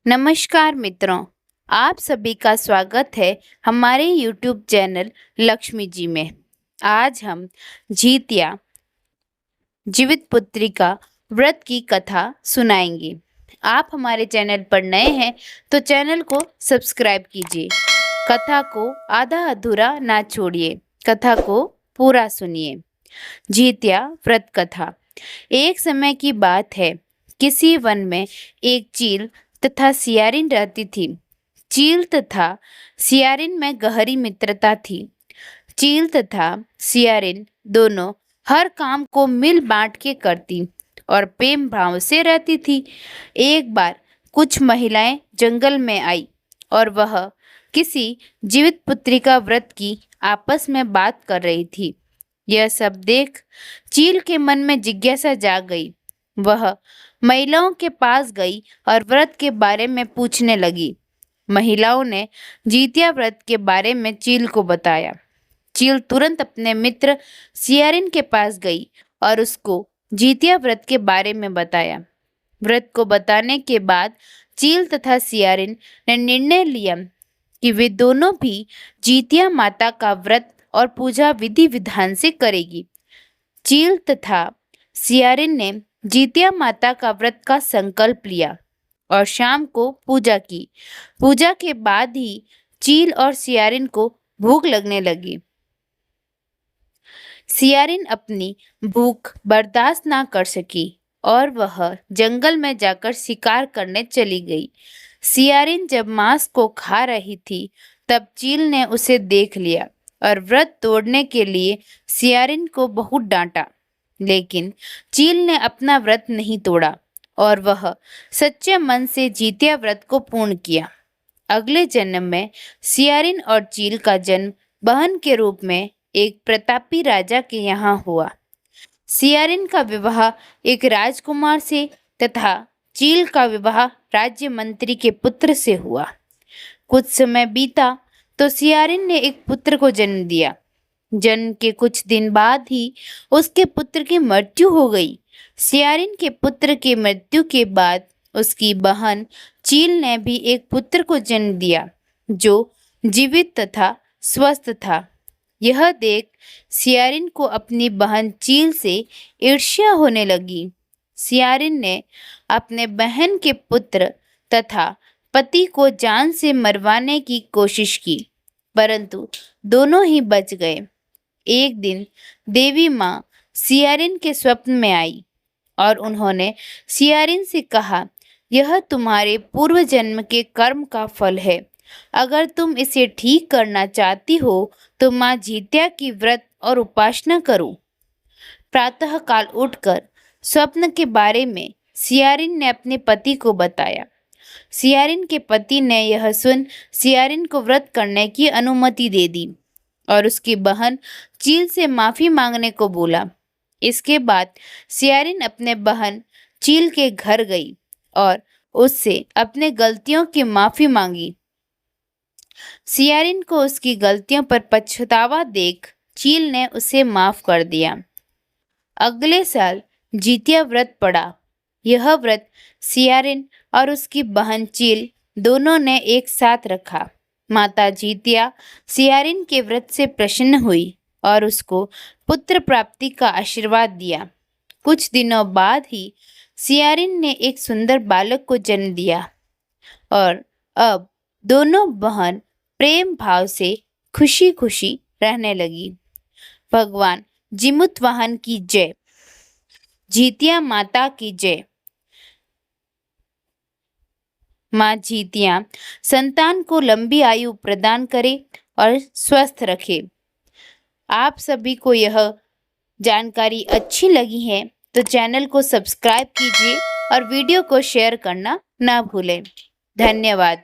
नमस्कार मित्रों, आप सभी का स्वागत है हमारे YouTube चैनल लक्ष्मी जी में। आज हम जीतिया जीवित पुत्री का व्रत की कथा सुनाएंगे। आप हमारे चैनल पर नए हैं तो चैनल को सब्सक्राइब कीजिए। कथा को आधा अधूरा ना छोड़िए, कथा को पूरा सुनिए। जीतिया व्रत कथा। एक समय की बात है, किसी वन में एक चील तथा सियारिन रहती थी। चील तथा सियारिन में गहरी मित्रता थी। चील तथा सियारिन दोनों हर काम को मिल बांट के करती और प्रेम भाव से रहती थी। एक बार कुछ महिलाएं जंगल में आई और वह किसी जीवित पुत्री का व्रत की आपस में बात कर रही थी। यह सब देख चील के मन में जिज्ञासा जाग गई। वह महिलाओं के पास गई और व्रत के बारे में पूछने लगी। महिलाओं ने जीतिया व्रत के बारे में चील को बताया। चील तुरंत अपने मित्र सियारिन के पास गई और उसको जीतिया व्रत के बारे में बताया। व्रत को बताने के बाद चील तथा सियारिन ने निर्णय लिया कि वे दोनों भी जीतिया माता का व्रत और पूजा विधि विधान से करेगी। चील तथा सियारिन ने जीतिया माता का व्रत का संकल्प लिया और शाम को पूजा की। पूजा के बाद ही चील और सियारिन को भूख लगने लगी। सियारिन अपनी भूख बर्दाश्त ना कर सकी और वह जंगल में जाकर शिकार करने चली गई। सियारिन जब मांस को खा रही थी तब चील ने उसे देख लिया और व्रत तोड़ने के लिए सियारिन को बहुत डांटा, लेकिन चील ने अपना व्रत नहीं तोड़ा और वह सच्चे मन से जीतिया व्रत को पूर्ण किया। अगले जन्म में सियारिन और चील का जन्म बहन के रूप में एक प्रतापी राजा के यहाँ हुआ। सियारिन का विवाह एक राजकुमार से तथा चील का विवाह राज्य मंत्री के पुत्र से हुआ। कुछ समय बीता तो सियारिन ने एक पुत्र को जन्म दिया। जन्म के कुछ दिन बाद ही उसके पुत्र की मृत्यु हो गई। सियारिन के पुत्र की मृत्यु के बाद उसकी बहन चील ने भी एक पुत्र को जन्म दिया जो जीवित तथा स्वस्थ था। यह देख सियारिन को अपनी बहन चील से ईर्ष्या होने लगी। सियारिन ने अपने बहन के पुत्र तथा पति को जान से मरवाने की कोशिश की, परंतु दोनों ही बच गए। एक दिन देवी माँ सियारिन के स्वप्न में आई और उन्होंने सियारिन से कहा, यह तुम्हारे पूर्व जन्म के कर्म का फल है। अगर तुम इसे ठीक करना चाहती हो तो माँ जीतिया की व्रत और उपासना करो। प्रातः काल उठकर स्वप्न के बारे में सियारिन ने अपने पति को बताया। सियारिन के पति ने यह सुन सियारिन को व्रत करने की अनुमति दे दी और उसकी बहन चील से माफी मांगने को बोला। इसके बाद सियारिन अपने बहन चील के घर गई और उससे अपने गलतियों की माफी मांगी। सियारिन को उसकी गलतियों पर पछतावा देख चील ने उसे माफ कर दिया। अगले साल जीतिया व्रत पड़ा। यह व्रत सियारिन और उसकी बहन चील दोनों ने एक साथ रखा। माता जीतिया सियारिन के व्रत से प्रसन्न हुई और उसको पुत्र प्राप्ति का आशीर्वाद दिया। कुछ दिनों बाद ही सियारिन ने एक सुंदर बालक को जन्म दिया और अब दोनों बहन प्रेम भाव से खुशी खुशी रहने लगी। भगवान जीमुत वाहन की जय। जीतिया माता की जय। माँ जीतिया संतान को लंबी आयु प्रदान करे और स्वस्थ रखे। आप सभी को यह जानकारी अच्छी लगी है तो चैनल को सब्सक्राइब कीजिए और वीडियो को शेयर करना ना भूलें। धन्यवाद।